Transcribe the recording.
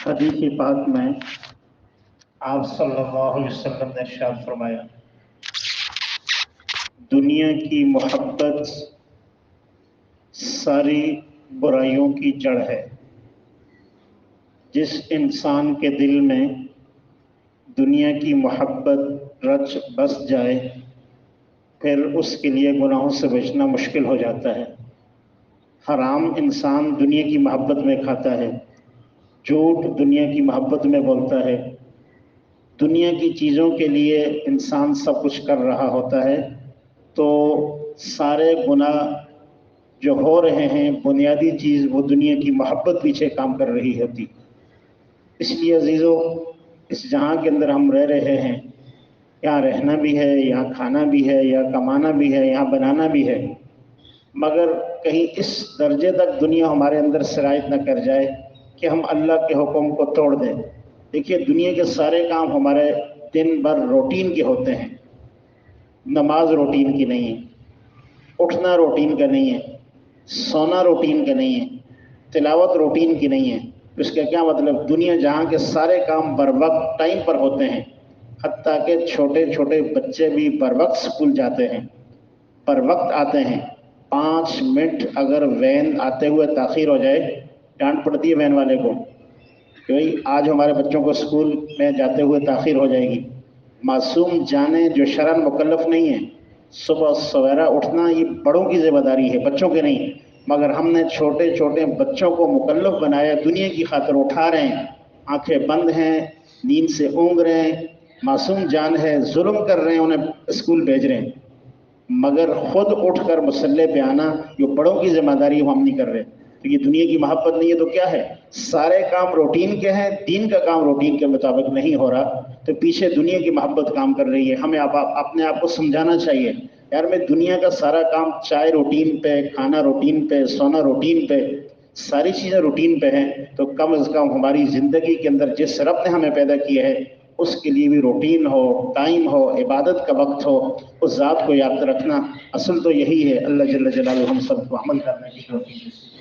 حدیث پاک میں آپ صلی اللہ علیہ وسلم نے ارشاد فرمایا، دنیا کی محبت ساری برائیوں کی جڑ ہے۔ جس انسان کے دل میں دنیا کی محبت رچ بس جائے پھر اس کے لیے گناہوں سے بچنا مشکل ہو جاتا ہے۔ حرام انسان دنیا کی محبت میں کھاتا ہے، جھوٹ دنیا کی محبت میں بولتا ہے، دنیا کی چیزوں کے لیے انسان سب کچھ کر رہا ہوتا ہے، تو سارے گناہ جو ہو رہے ہیں بنیادی چیز وہ دنیا کی محبت پیچھے کام کر رہی ہوتی۔ اس لیے عزیزو، اس جہاں کے اندر ہم رہ رہے ہیں، یہاں رہنا بھی ہے، یہاں کھانا بھی ہے، یہاں کمانا بھی ہے، یہاں بنانا بھی ہے، مگر کہیں اس درجے تک دنیا ہمارے اندر سرایت نہ کر جائے کہ ہم اللہ کے حکم کو توڑ دیں۔ دیکھیے، دنیا کے سارے کام ہمارے دن بھر روٹین کے ہوتے ہیں۔ نماز روٹین کی نہیں ہے، اٹھنا روٹین کا نہیں ہے، سونا روٹین کا نہیں ہے، تلاوت روٹین کی نہیں ہے۔ اس کا کیا مطلب؟ دنیا جہاں کے سارے کام بر وقت ٹائم پر ہوتے ہیں، حتیٰ کہ چھوٹے چھوٹے بچے بھی بر وقت اسکول جاتے ہیں، پر وقت آتے ہیں۔ 5 منٹ اگر وین آتے ہوئے تاخیر ہو جائے، ڈانٹ پڑتی ہے وین والے کو کہ بھئی آج ہمارے بچوں کو اسکول میں جاتے ہوئے تاخیر ہو جائے گی۔ معصوم جانیں جو شرعاً مکلف نہیں ہیں، صبح سویرا اٹھنا یہ بڑوں کی ذمہ داری ہے، بچوں کے نہیں، مگر ہم نے چھوٹے چھوٹے بچوں کو مکلف بنایا، دنیا کی خاطر اٹھا رہے ہیں، آنکھیں بند ہیں، نیند سے اونگ رہے ہیں، معصوم جان ہے، ظلم کر رہے ہیں، انہیں اسکول بھیج رہے ہیں، مگر خود اٹھ کر مسلح پہ آنا جو بڑوں کی ذمہ داری ہم نہیں کر رہے۔ تو یہ دنیا کی محبت نہیں ہے تو کیا ہے؟ سارے کام روٹین کے ہیں، دین کا کام روٹین کے مطابق نہیں ہو رہا، تو پیچھے دنیا کی محبت کام کر رہی ہے۔ ہمیں اپنے آپ کو سمجھانا چاہیے، یار میں دنیا کا سارا کام، چائے روٹین پہ، کھانا روٹین پہ، سونا روٹین پہ، ساری چیزیں روٹین پہ ہیں، تو کم از کم ہماری زندگی کے اندر جس رب نے ہمیں پیدا کیا ہے اس کے لیے بھی روٹین ہو، ٹائم ہو، عبادت کا وقت ہو، اس ذات کو یاد رکھنا۔ اصل تو یہی ہے۔ اللہ جل جلالہ ہم سب کو عمل کرنے کی توفیق دے۔